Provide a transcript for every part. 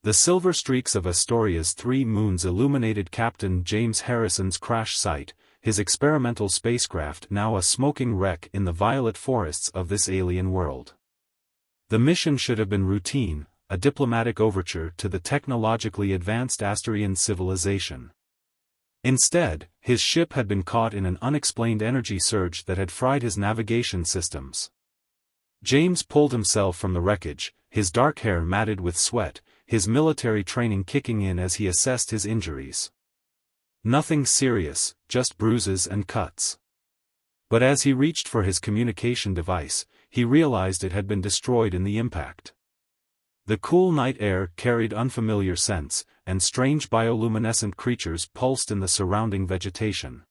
The silver streaks of Astoria's 3 moons illuminated Captain James Harrison's crash site, his experimental spacecraft now a smoking wreck in the violet forests of this alien world. The mission should have been routine, a diplomatic overture to the technologically advanced Astorian civilization. Instead, his ship had been caught in an unexplained energy surge that had fried his navigation systems. James pulled himself from the wreckage, his dark hair matted with sweat, his military training kicking in as he assessed his injuries. Nothing serious, just bruises and cuts. But as he reached for his communication device, he realized it had been destroyed in the impact. The cool night air carried unfamiliar scents, and strange bioluminescent creatures pulsed in the surrounding vegetation.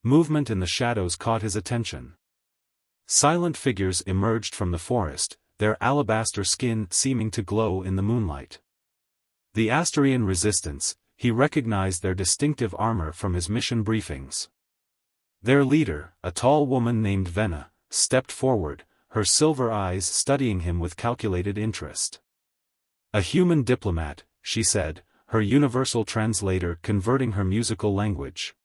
Movement in the shadows caught his attention. Silent figures emerged from the forest, their alabaster skin seeming to glow in the moonlight. The Astorian resistance, he recognized their distinctive armor from his mission briefings. Their leader, a tall woman named Venna, stepped forward, her silver eyes studying him with calculated interest. A human diplomat, she said, her universal translator converting her musical language.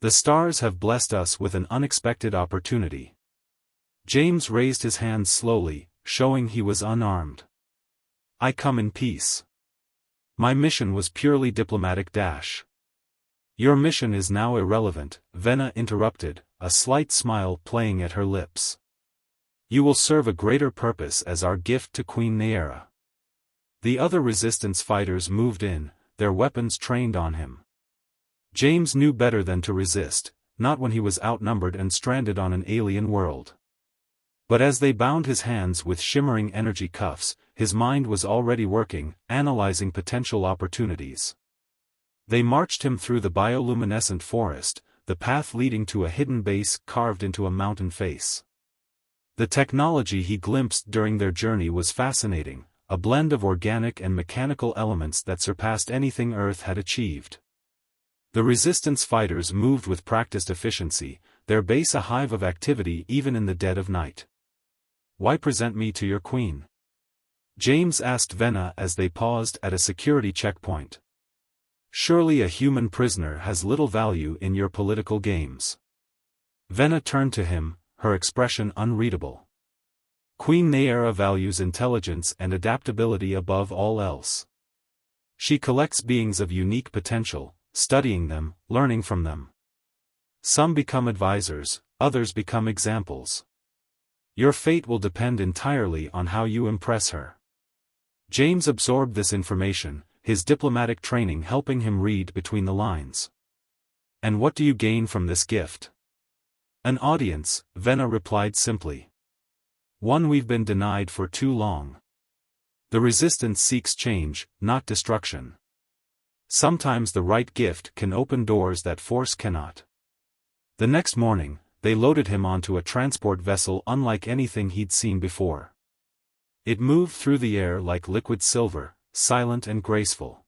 The stars have blessed us with an unexpected opportunity. James raised his hands slowly, showing he was unarmed. I come in peace. My mission was purely diplomatic. Your mission is now irrelevant, Venna interrupted, a slight smile playing at her lips. You will serve a greater purpose as our gift to Queen Neaera. The other resistance fighters moved in, their weapons trained on him. James knew better than to resist, not when he was outnumbered and stranded on an alien world. But as they bound his hands with shimmering energy cuffs, his mind was already working, analyzing potential opportunities. They marched him through the bioluminescent forest, the path leading to a hidden base carved into a mountain face. The technology he glimpsed during their journey was fascinating, a blend of organic and mechanical elements that surpassed anything Earth had achieved. The resistance fighters moved with practiced efficiency, their base a hive of activity even in the dead of night. Why present me to your queen? James asked Venna as they paused at a security checkpoint. Surely a human prisoner has little value in your political games. Venna turned to him, her expression unreadable. Queen Neaera values intelligence and adaptability above all else. She collects beings of unique potential, studying them, learning from them. Some become advisors, others become examples. Your fate will depend entirely on how you impress her. James absorbed this information, his diplomatic training helping him read between the lines. And what do you gain from this gift? An audience, Venna replied simply. One we've been denied for too long. The resistance seeks change, not destruction. Sometimes the right gift can open doors that force cannot. The next morning, they loaded him onto a transport vessel unlike anything he'd seen before. It moved through the air like liquid silver, silent and graceful.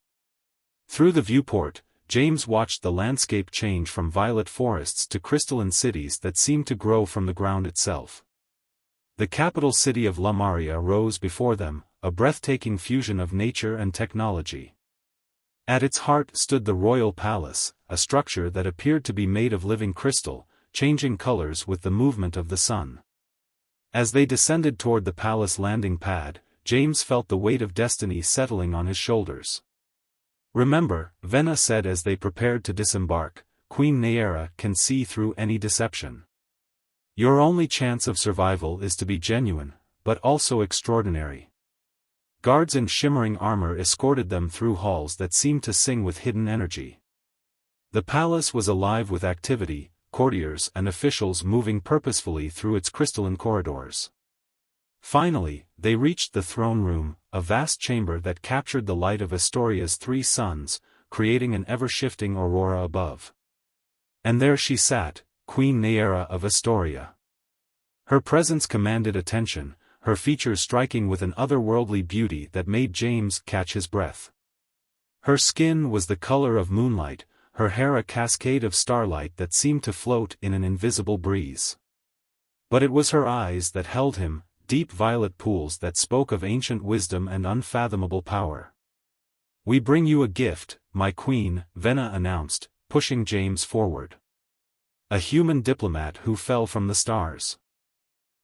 Through the viewport, James watched the landscape change from violet forests to crystalline cities that seemed to grow from the ground itself. The capital city of La Maria rose before them, a breathtaking fusion of nature and technology. At its heart stood the royal palace, a structure that appeared to be made of living crystal, changing colors with the movement of the sun. As they descended toward the palace landing pad, James felt the weight of destiny settling on his shoulders. Remember, Venna said as they prepared to disembark, Queen Neaera can see through any deception. Your only chance of survival is to be genuine, but also extraordinary. Guards in shimmering armor escorted them through halls that seemed to sing with hidden energy. The palace was alive with activity, courtiers and officials moving purposefully through its crystalline corridors. Finally, they reached the throne room, a vast chamber that captured the light of Astoria's 3 suns, creating an ever-shifting aurora above. And there she sat, Queen Neaera of Astoria. Her presence commanded attention, her features striking with an otherworldly beauty that made James catch his breath. Her skin was the color of moonlight, her hair a cascade of starlight that seemed to float in an invisible breeze. But it was her eyes that held him, deep violet pools that spoke of ancient wisdom and unfathomable power. "We bring you a gift, my queen," Venna announced, pushing James forward. "A human diplomat who fell from the stars.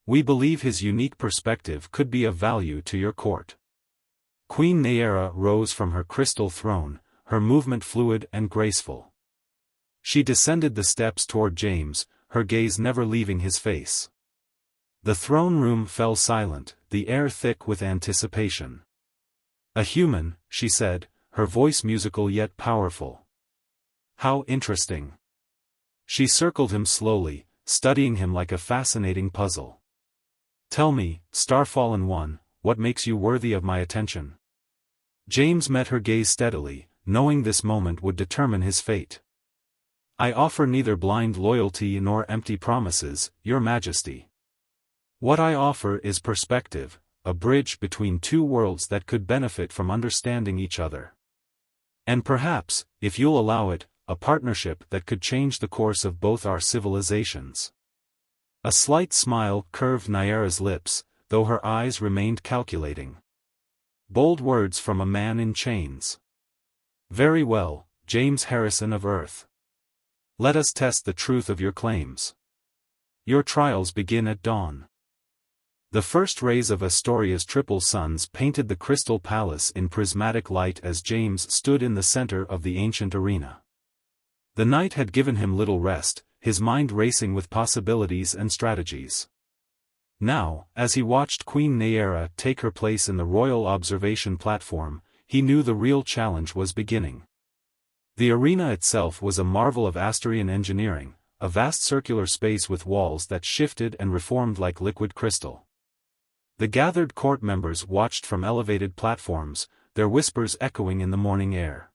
We believe his unique perspective could be of value to your court." Queen Nayera rose from her crystal throne, her movement fluid and graceful. She descended the steps toward James, her gaze never leaving his face. The throne room fell silent, the air thick with anticipation. "A human," she said, her voice musical yet powerful. "How interesting." She circled him slowly, studying him like a fascinating puzzle. "Tell me, Starfallen One, what makes you worthy of my attention?" James met her gaze steadily, knowing this moment would determine his fate. "I offer neither blind loyalty nor empty promises, Your Majesty. What I offer is perspective, a bridge between two worlds that could benefit from understanding each other. And perhaps, if you'll allow it, a partnership that could change the course of both our civilizations." A slight smile curved Nayera's lips, though her eyes remained calculating. Bold words from a man in chains. "Very well, James Harrison of Earth. Let us test the truth of your claims. Your trials begin at dawn." The first rays of Astoria's triple suns painted the crystal palace in prismatic light as James stood in the center of the ancient arena. The night had given him little rest, his mind racing with possibilities and strategies. Now, as he watched Queen Nayera take her place in the royal observation platform, he knew the real challenge was beginning. The arena itself was a marvel of Astorian engineering, a vast circular space with walls that shifted and reformed like liquid crystal. The gathered court members watched from elevated platforms, their whispers echoing in the morning air.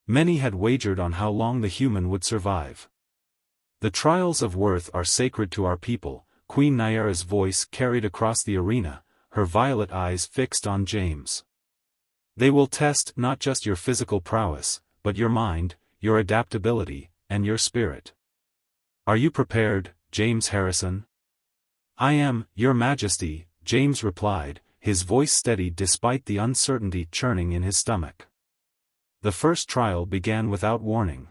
Many had wagered on how long the human would survive. "The trials of worth are sacred to our people," Queen Nayera's voice carried across the arena, her violet eyes fixed on James. "They will test not just your physical prowess, but your mind, your adaptability, and your spirit. Are you prepared, James Harrison?" "I am, Your Majesty," James replied, his voice steady despite the uncertainty churning in his stomach. The first trial began without warning.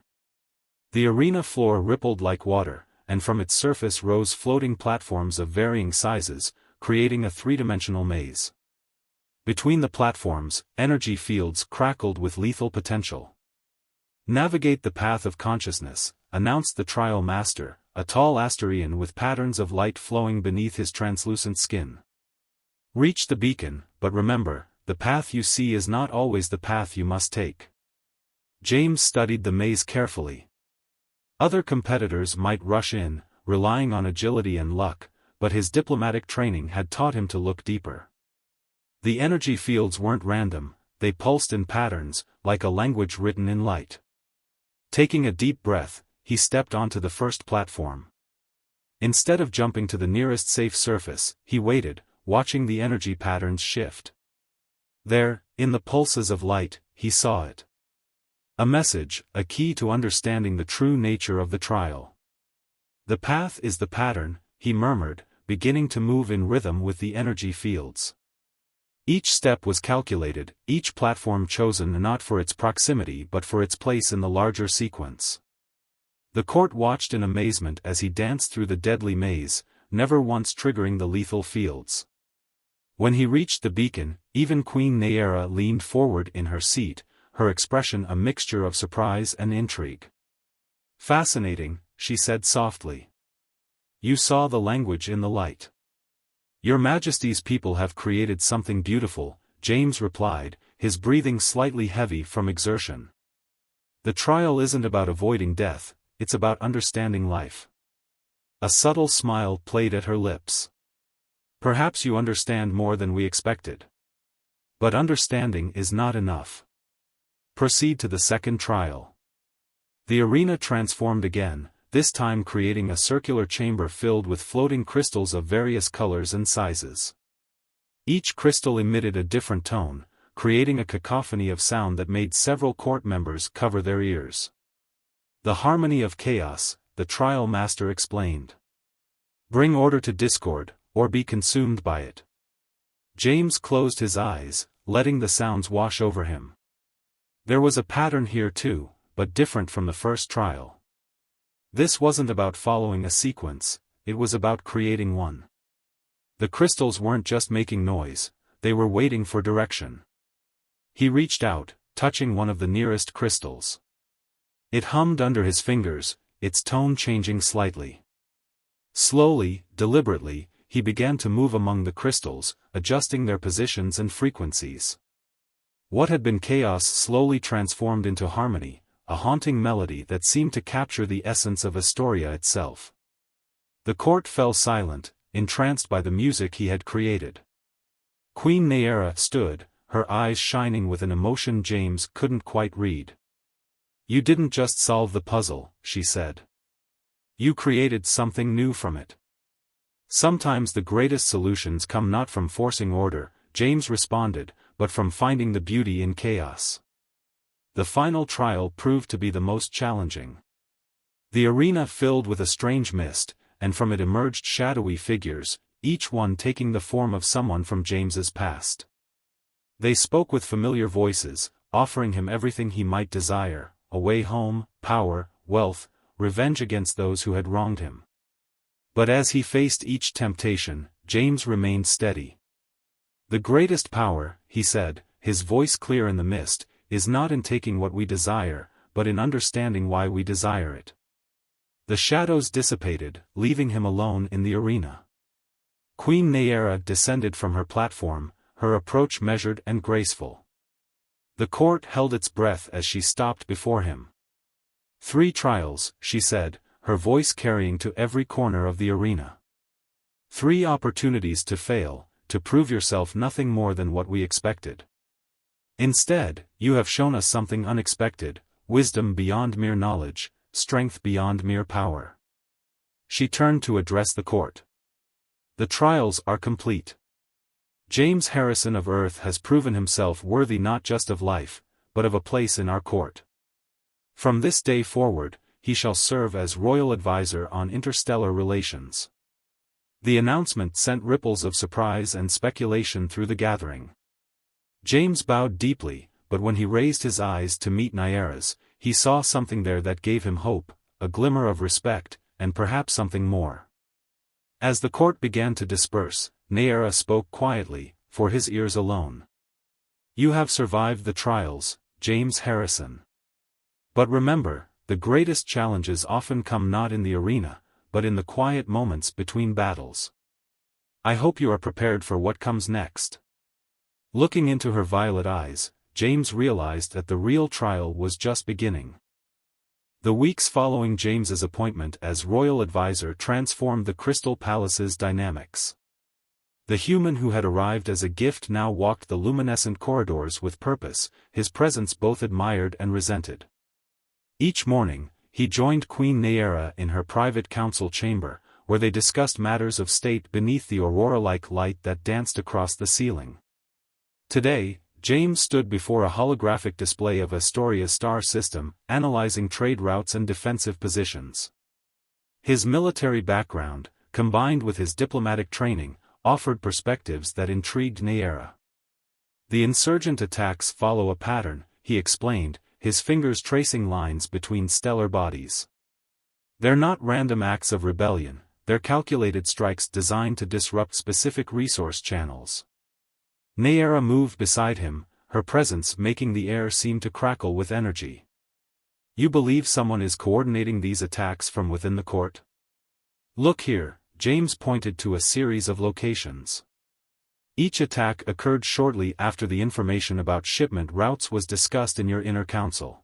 The arena floor rippled like water, and from its surface rose floating platforms of varying sizes, creating a three-dimensional maze. Between the platforms, energy fields crackled with lethal potential. "Navigate the path of consciousness," announced the trial master, a tall Astorian with patterns of light flowing beneath his translucent skin. "Reach the beacon, but remember, the path you see is not always the path you must take." James studied the maze carefully. Other competitors might rush in, relying on agility and luck, but his diplomatic training had taught him to look deeper. The energy fields weren't random, they pulsed in patterns, like a language written in light. Taking a deep breath, he stepped onto the first platform. Instead of jumping to the nearest safe surface, he waited, watching the energy patterns shift. There, in the pulses of light, he saw it. A message, a key to understanding the true nature of the trial. "The path is the pattern," he murmured, beginning to move in rhythm with the energy fields. Each step was calculated, each platform chosen not for its proximity but for its place in the larger sequence. The court watched in amazement as he danced through the deadly maze, never once triggering the lethal fields. When he reached the beacon, even Queen Nayera leaned forward in her seat, her expression a mixture of surprise and intrigue. "Fascinating," she said softly. "You saw the language in the light." "Your Majesty's people have created something beautiful," James replied, his breathing slightly heavy from exertion. "The trial isn't about avoiding death, it's about understanding life." A subtle smile played at her lips. "Perhaps you understand more than we expected. But understanding is not enough. Proceed to the second trial." The arena transformed again, this time creating a circular chamber filled with floating crystals of various colors and sizes. Each crystal emitted a different tone, creating a cacophony of sound that made several court members cover their ears. "The harmony of chaos," the trial master explained. "Bring order to discord, or be consumed by it." James closed his eyes, letting the sounds wash over him. There was a pattern here too, but different from the first trial. This wasn't about following a sequence, it was about creating one. The crystals weren't just making noise, they were waiting for direction. He reached out, touching one of the nearest crystals. It hummed under his fingers, its tone changing slightly. Slowly, deliberately, he began to move among the crystals, adjusting their positions and frequencies. What had been chaos slowly transformed into harmony, a haunting melody that seemed to capture the essence of Astoria itself. The court fell silent, entranced by the music he had created. Queen Nayera stood, her eyes shining with an emotion James couldn't quite read. "You didn't just solve the puzzle," she said. "You created something new from it." "Sometimes the greatest solutions come not from forcing order," James responded, "but from finding the beauty in chaos." The final trial proved to be the most challenging. The arena filled with a strange mist, and from it emerged shadowy figures, each one taking the form of someone from James's past. They spoke with familiar voices, offering him everything he might desire: a way home, power, wealth, revenge against those who had wronged him. But as he faced each temptation, James remained steady. "The greatest power," he said, his voice clear in the mist, "is not in taking what we desire, but in understanding why we desire it." The shadows dissipated, leaving him alone in the arena. Queen Nayera descended from her platform, her approach measured and graceful. The court held its breath as she stopped before him. "3 trials," she said, her voice carrying to every corner of the arena. 3 opportunities to fail, to prove yourself nothing more than what we expected. Instead, you have shown us something unexpected: wisdom beyond mere knowledge, strength beyond mere power." She turned to address the court. "The trials are complete. James Harrison of Earth has proven himself worthy not just of life, but of a place in our court. From this day forward, he shall serve as royal advisor on interstellar relations." The announcement sent ripples of surprise and speculation through the gathering. James bowed deeply, but when he raised his eyes to meet Nayera's, he saw something there that gave him hope, a glimmer of respect, and perhaps something more. As the court began to disperse, Nayera spoke quietly, for his ears alone. "You have survived the trials, James Harrison. But remember, the greatest challenges often come not in the arena, but in the quiet moments between battles. I hope you are prepared for what comes next." Looking into her violet eyes, James realized that the real trial was just beginning. The weeks following James's appointment as royal advisor transformed the Crystal Palace's dynamics. The human who had arrived as a gift now walked the luminescent corridors with purpose, his presence both admired and resented. Each morning, he joined Queen Nayera in her private council chamber, where they discussed matters of state beneath the aurora-like light that danced across the ceiling. Today, James stood before a holographic display of Astoria's star system, analyzing trade routes and defensive positions. His military background, combined with his diplomatic training, offered perspectives that intrigued Nayera. "The insurgent attacks follow a pattern," he explained, his fingers tracing lines between stellar bodies. "They're not random acts of rebellion, they're calculated strikes designed to disrupt specific resource channels." Nayera moved beside him, her presence making the air seem to crackle with energy. "You believe someone is coordinating these attacks from within the court? Look here," James pointed to a series of locations. "Each attack occurred shortly after the information about shipment routes was discussed in your inner council.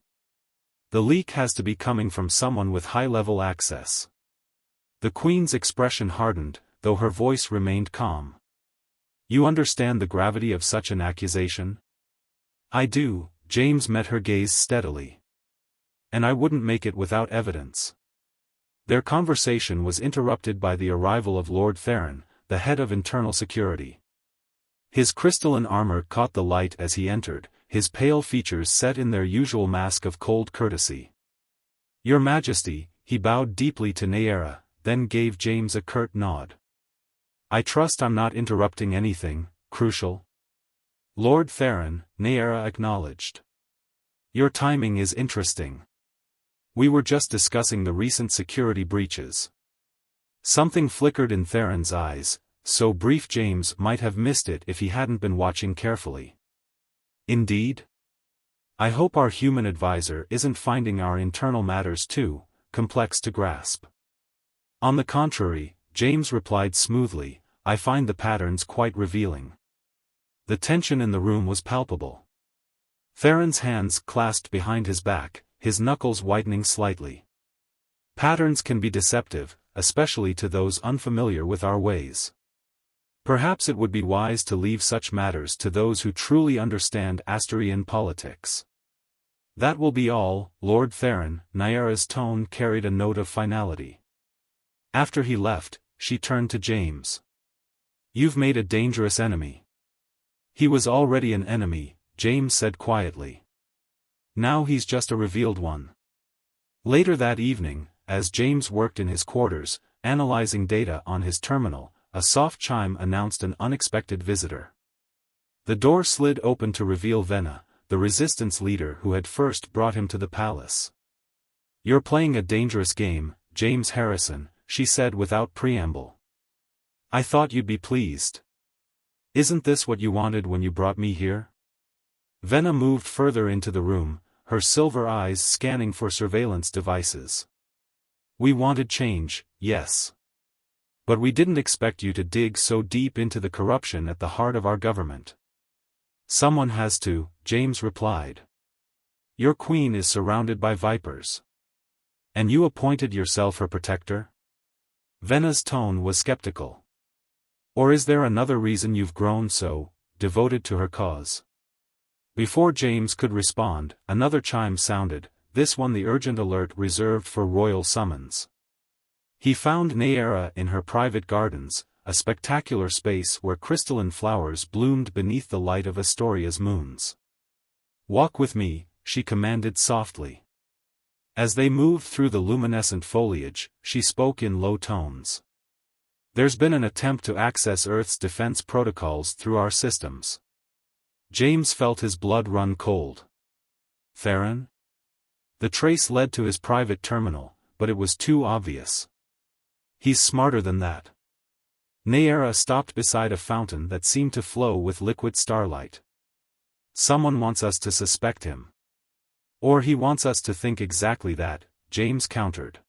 The leak has to be coming from someone with high-level access." The Queen's expression hardened, though her voice remained calm. "You understand the gravity of such an accusation?" "I do," James met her gaze steadily. "And I wouldn't make it without evidence." Their conversation was interrupted by the arrival of Lord Theron, the head of internal security. His crystalline armor caught the light as he entered, his pale features set in their usual mask of cold courtesy. "Your Majesty," he bowed deeply to Nayera, then gave James a curt nod. "I trust I'm not interrupting anything crucial?" "Lord Theron," Nayera acknowledged. Your timing is interesting. We were just discussing the recent security breaches. Something flickered in Theron's eyes, so brief James might have missed it if he hadn't been watching carefully. Indeed? I hope our human advisor isn't finding our internal matters too complex to grasp. On the contrary, James replied smoothly, I find the patterns quite revealing. The tension in the room was palpable. Theron's hands clasped behind his back, his knuckles whitening slightly. Patterns can be deceptive, especially to those unfamiliar with our ways. Perhaps it would be wise to leave such matters to those who truly understand Asterian politics. That will be all, Lord Theron. Nyera's tone carried a note of finality. After he left, she turned to James. You've made a dangerous enemy. He was already an enemy, James said quietly. Now he's just a revealed one. Later that evening, as James worked in his quarters, analyzing data on his terminal, a soft chime announced an unexpected visitor. The door slid open to reveal Venna, the resistance leader who had first brought him to the palace. You're playing a dangerous game, James Harrison, she said without preamble. I thought you'd be pleased. Isn't this what you wanted when you brought me here? Venna moved further into the room, her silver eyes scanning for surveillance devices. We wanted change, yes. But we didn't expect you to dig so deep into the corruption at the heart of our government. Someone has to, James replied. Your queen is surrounded by vipers. And you appointed yourself her protector? Venna's tone was skeptical. Or is there another reason you've grown so devoted to her cause? Before James could respond, another chime sounded, this one the urgent alert reserved for royal summons. He found Nyera in her private gardens, a spectacular space where crystalline flowers bloomed beneath the light of Astoria's moons. Walk with me, she commanded softly. As they moved through the luminescent foliage, she spoke in low tones. There's been an attempt to access Earth's defense protocols through our systems. James felt his blood run cold. Theron? The trace led to his private terminal, but it was too obvious. He's smarter than that. Nyera stopped beside a fountain that seemed to flow with liquid starlight. Someone wants us to suspect him. Or he wants us to think exactly that, James countered.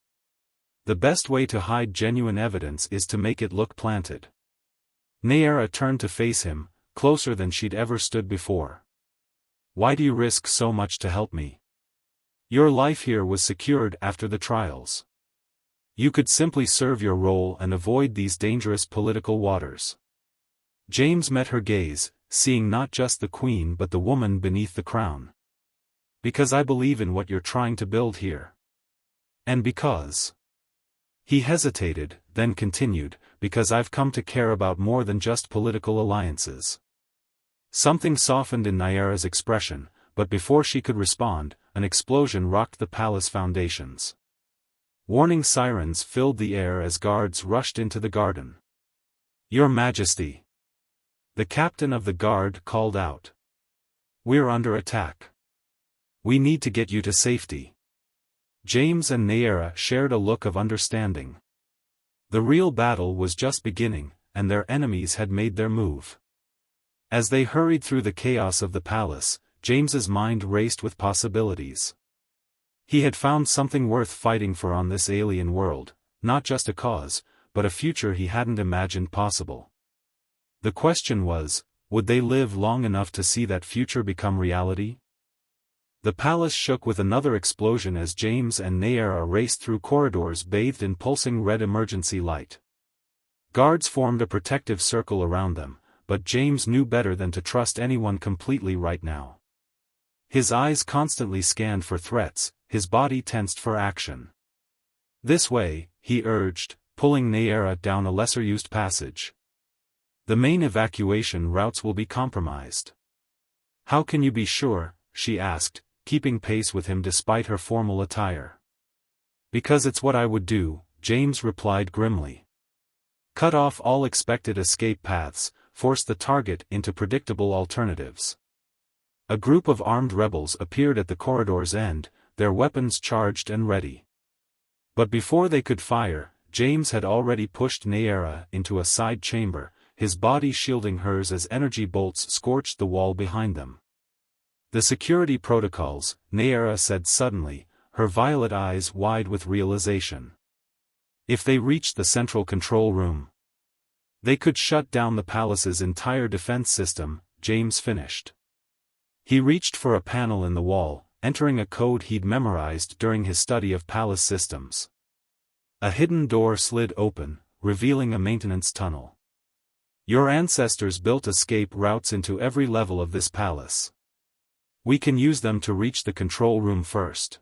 The best way to hide genuine evidence is to make it look planted. Nyera turned to face him, closer than she'd ever stood before. Why do you risk so much to help me? Your life here was secured after the trials. You could simply serve your role and avoid these dangerous political waters. James met her gaze, seeing not just the queen but the woman beneath the crown. Because I believe in what you're trying to build here. And because... He hesitated, then continued, because I've come to care about more than just political alliances. Something softened in Nyera's expression, but before she could respond, an explosion rocked the palace foundations. Warning sirens filled the air as guards rushed into the garden. Your Majesty! The captain of the guard called out. We're under attack. We need to get you to safety. James and Nyera shared a look of understanding. The real battle was just beginning, and their enemies had made their move. As they hurried through the chaos of the palace, James's mind raced with possibilities. He had found something worth fighting for on this alien world, not just a cause, but a future he hadn't imagined possible. The question was, would they live long enough to see that future become reality? The palace shook with another explosion as James and Nyera raced through corridors bathed in pulsing red emergency light. Guards formed a protective circle around them, but James knew better than to trust anyone completely right now. His eyes constantly scanned for threats, his body tensed for action. This way, he urged, pulling Nyera down a lesser-used passage. The main evacuation routes will be compromised. How can you be sure? She asked, keeping pace with him despite her formal attire. Because it's what I would do, James replied grimly. Cut off all expected escape paths, force the target into predictable alternatives. A group of armed rebels appeared at the corridor's end, their weapons charged and ready. But before they could fire, James had already pushed Nayara into a side chamber, his body shielding hers as energy bolts scorched the wall behind them. "The security protocols," Nayara said suddenly, her violet eyes wide with realization. "If they reached the central control room, they could shut down the palace's entire defense system," James finished. He reached for a panel in the wall, entering a code he'd memorized during his study of palace systems. A hidden door slid open, revealing a maintenance tunnel. "Your ancestors built escape routes into every level of this palace. We can use them to reach the control room first."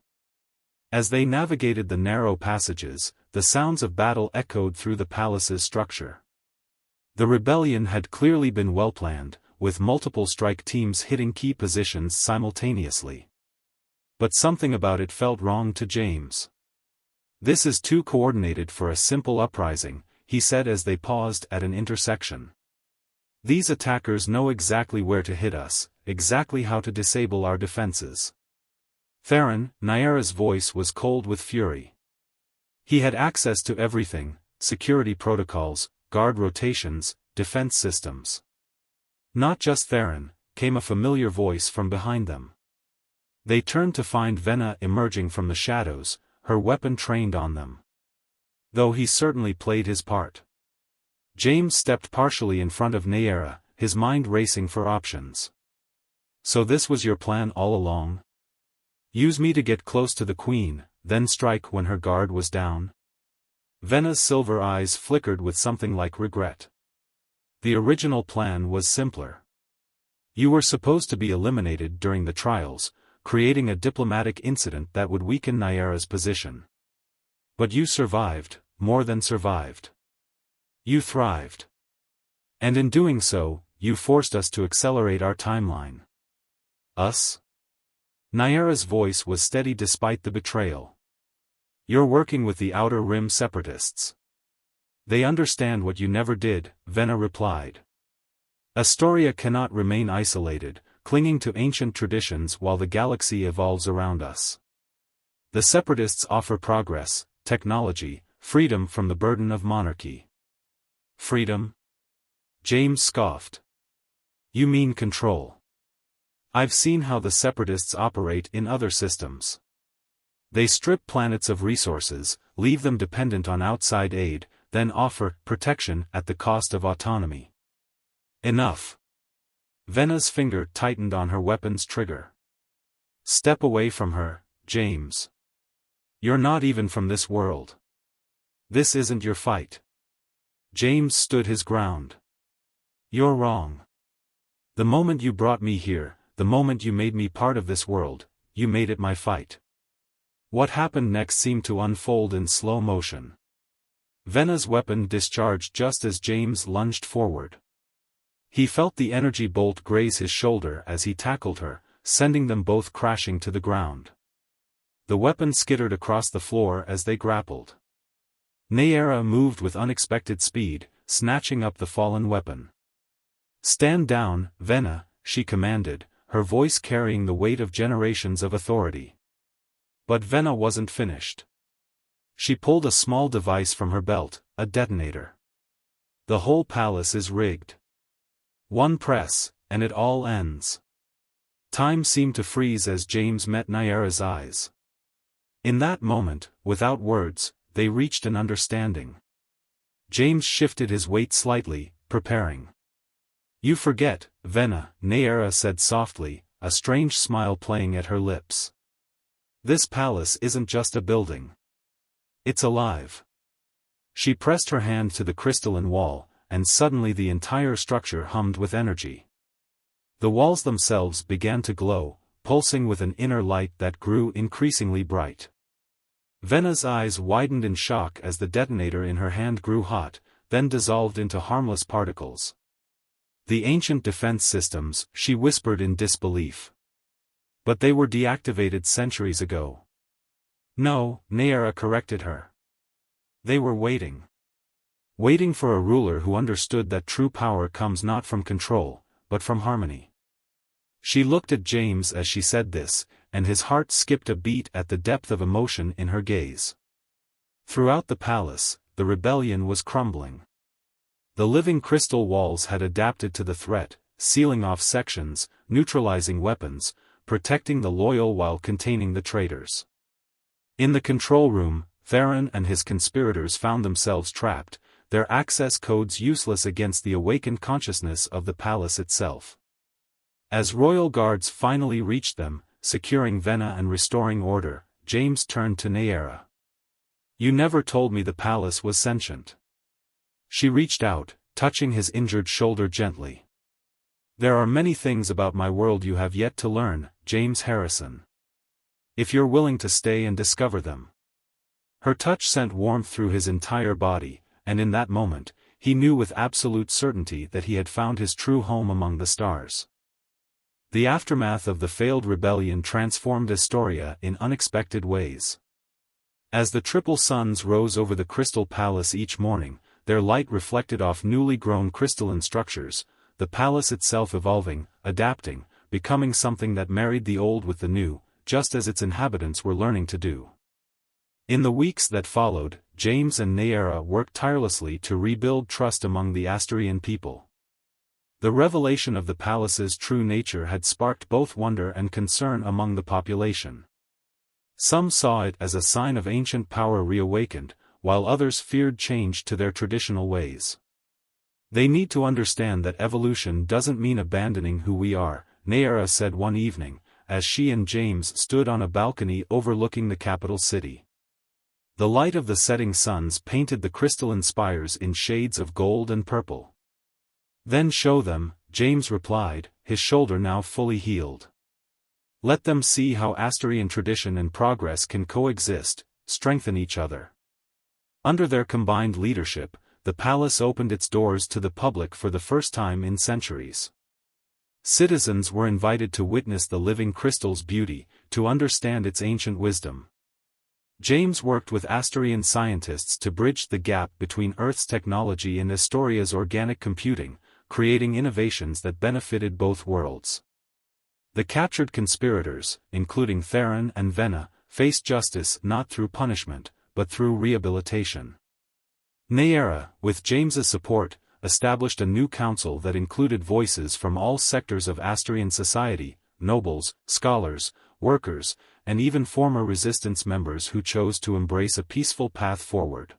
As they navigated the narrow passages, the sounds of battle echoed through the palace's structure. The rebellion had clearly been well planned, with multiple strike teams hitting key positions simultaneously. But something about it felt wrong to James. "This is too coordinated for a simple uprising," he said as they paused at an intersection. "These attackers know exactly where to hit us, exactly how to disable our defenses." Theron, Nayara's voice was cold with fury. He had access to everything: security protocols, guard rotations, defense systems. "Not just Theron," came a familiar voice from behind them. They turned to find Venna emerging from the shadows, her weapon trained on them. Though he certainly played his part. James stepped partially in front of Nayara, his mind racing for options. "So this was your plan all along? Use me to get close to the Queen, then strike when her guard was down?" Venna's silver eyes flickered with something like regret. "The original plan was simpler. You were supposed to be eliminated during the trials, creating a diplomatic incident that would weaken Nayara's position. But you survived, more than survived. You thrived. And in doing so, you forced us to accelerate our timeline." "Us?" Nayara's voice was steady despite the betrayal. "You're working with the Outer Rim separatists. They understand what you never did," Venna replied. "Astoria cannot remain isolated, clinging to ancient traditions while the galaxy evolves around us. The separatists offer progress, technology, freedom from the burden of monarchy." "Freedom?" James scoffed. "You mean control. I've seen how the separatists operate in other systems. They strip planets of resources, leave them dependent on outside aid, then offer protection at the cost of autonomy." "Enough." Venna's finger tightened on her weapon's trigger. "Step away from her, James. You're not even from this world. This isn't your fight." James stood his ground. "You're wrong. The moment you brought me here, the moment you made me part of this world, you made it my fight." What happened next seemed to unfold in slow motion. Venna's weapon discharged just as James lunged forward. He felt the energy bolt graze his shoulder as he tackled her, sending them both crashing to the ground. The weapon skittered across the floor as they grappled. Nayara moved with unexpected speed, snatching up the fallen weapon. "Stand down, Venna," she commanded, her voice carrying the weight of generations of authority. But Venna wasn't finished. She pulled a small device from her belt, a detonator. "The whole palace is rigged. One press, and it all ends." Time seemed to freeze as James met Nayara's eyes. In that moment, without words, they reached an understanding. James shifted his weight slightly, preparing. "You forget, Venna," Nayara said softly, a strange smile playing at her lips. "This palace isn't just a building. It's alive." She pressed her hand to the crystalline wall, and suddenly the entire structure hummed with energy. The walls themselves began to glow, pulsing with an inner light that grew increasingly bright. Venna's eyes widened in shock as the detonator in her hand grew hot, then dissolved into harmless particles. "The ancient defense systems," she whispered in disbelief. "But they were deactivated centuries ago." "No," Nayara corrected her. "They were waiting. Waiting for a ruler who understood that true power comes not from control, but from harmony." She looked at James as she said this, and his heart skipped a beat at the depth of emotion in her gaze. Throughout the palace, the rebellion was crumbling. The living crystal walls had adapted to the threat, sealing off sections, neutralizing weapons, protecting the loyal while containing the traitors. In the control room, Theron and his conspirators found themselves trapped, their access codes useless against the awakened consciousness of the palace itself. As royal guards finally reached them, securing Vena and restoring order, James turned to Nayara. "You never told me the palace was sentient." She reached out, touching his injured shoulder gently. "There are many things about my world you have yet to learn, James Harrison. If you're willing to stay and discover them." Her touch sent warmth through his entire body, and in that moment, he knew with absolute certainty that he had found his true home among the stars. The aftermath of the failed rebellion transformed Astoria in unexpected ways. As the triple suns rose over the Crystal Palace each morning, their light reflected off newly grown crystalline structures, the palace itself evolving, adapting, becoming something that married the old with the new, just as its inhabitants were learning to do. In the weeks that followed, James and Nayara worked tirelessly to rebuild trust among the Astorian people. The revelation of the palace's true nature had sparked both wonder and concern among the population. Some saw it as a sign of ancient power reawakened, while others feared change to their traditional ways. "They need to understand that evolution doesn't mean abandoning who we are," Nayara said one evening, as she and James stood on a balcony overlooking the capital city. The light of the setting suns painted the crystalline spires in shades of gold and purple. "Then show them," James replied, his shoulder now fully healed. "Let them see how Astorian tradition and progress can coexist, strengthen each other." Under their combined leadership, the palace opened its doors to the public for the first time in centuries. Citizens were invited to witness the living crystal's beauty, to understand its ancient wisdom. James worked with Astorian scientists to bridge the gap between Earth's technology and Astoria's organic computing, creating innovations that benefited both worlds. The captured conspirators, including Theron and Vena, faced justice not through punishment, but through rehabilitation. Nayara, with James's support, established a new council that included voices from all sectors of Astorian society, nobles, scholars, workers, and even former resistance members who chose to embrace a peaceful path forward.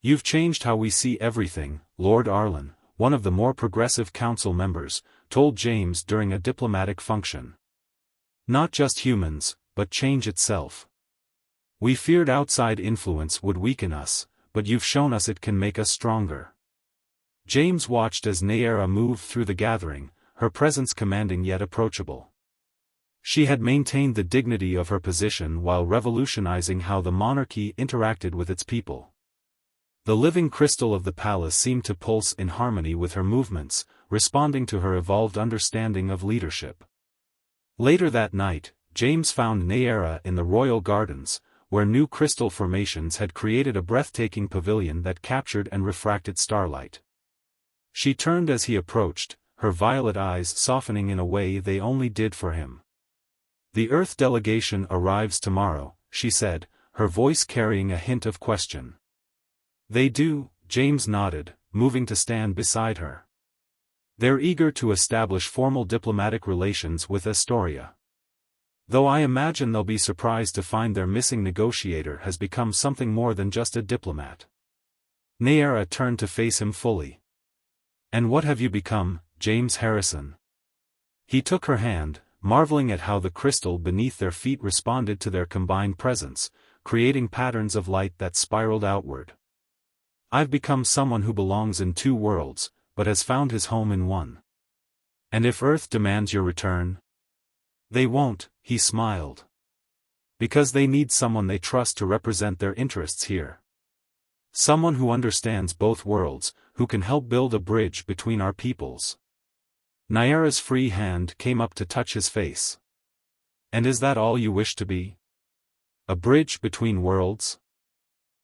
"You've changed how we see everything," Lord Arlen, one of the more progressive council members, told James during a diplomatic function. "Not just humans, but change itself. We feared outside influence would weaken us, but you've shown us it can make us stronger." James watched as Nayara moved through the gathering, her presence commanding yet approachable. She had maintained the dignity of her position while revolutionizing how the monarchy interacted with its people. The living crystal of the palace seemed to pulse in harmony with her movements, responding to her evolved understanding of leadership. Later that night, James found Nayara in the royal gardens, where new crystal formations had created a breathtaking pavilion that captured and refracted starlight. She turned as he approached, her violet eyes softening in a way they only did for him. "The Earth delegation arrives tomorrow," she said, her voice carrying a hint of question. "They do," James nodded, moving to stand beside her. "They're eager to establish formal diplomatic relations with Astoria. Though I imagine they'll be surprised to find their missing negotiator has become something more than just a diplomat." Nayara turned to face him fully. "And what have you become, James Harrison?" He took her hand, marveling at how the crystal beneath their feet responded to their combined presence, creating patterns of light that spiraled outward. "I've become someone who belongs in two worlds, but has found his home in one. And if Earth demands your return?" "They won't," he smiled. "Because they need someone they trust to represent their interests here. Someone who understands both worlds, who can help build a bridge between our peoples." Nayara's free hand came up to touch his face. "And is that all you wish to be? A bridge between worlds?"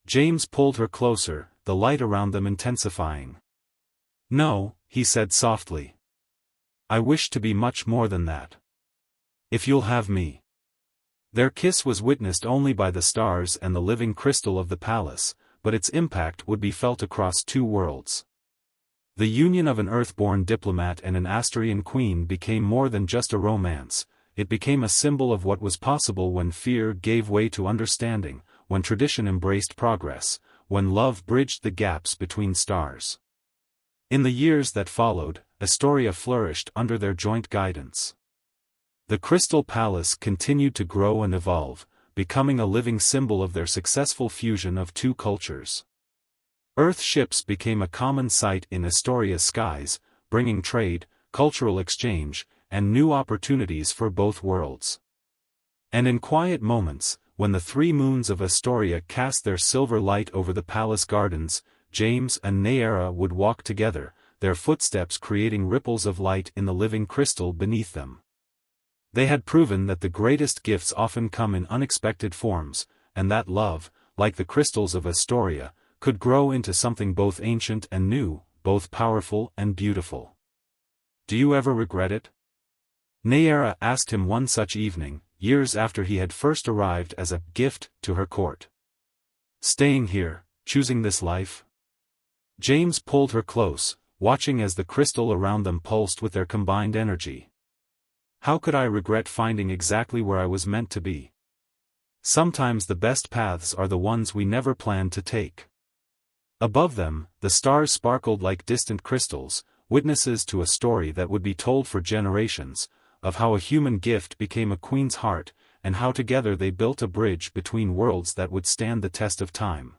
James pulled her closer, the light around them intensifying. "No," he said softly. I wish to be much more than that. If you'll have me. Their kiss was witnessed only by the stars and the living crystal of the palace, but its impact would be felt across two worlds. The union of an Earth-born diplomat and an Astarian queen became more than just a romance, it became a symbol of what was possible when fear gave way to understanding, when tradition embraced progress, when love bridged the gaps between stars. In the years that followed, Astoria flourished under their joint guidance. The Crystal Palace continued to grow and evolve, becoming a living symbol of their successful fusion of two cultures. Earth ships became a common sight in Astoria's skies, bringing trade, cultural exchange, and new opportunities for both worlds. And in quiet moments, when the three moons of Astoria cast their silver light over the palace gardens, James and Nayara would walk together, their footsteps creating ripples of light in the living crystal beneath them. They had proven that the greatest gifts often come in unexpected forms, and that love, like the crystals of Astoria, could grow into something both ancient and new, both powerful and beautiful. Do you ever regret it? Nayara asked him one such evening, years after he had first arrived as a gift to her court. Staying here, choosing this life? James pulled her close, watching as the crystal around them pulsed with their combined energy. How could I regret finding exactly where I was meant to be? Sometimes the best paths are the ones we never planned to take. Above them, the stars sparkled like distant crystals, witnesses to a story that would be told for generations, of how a human gift became a queen's heart, and how together they built a bridge between worlds that would stand the test of time.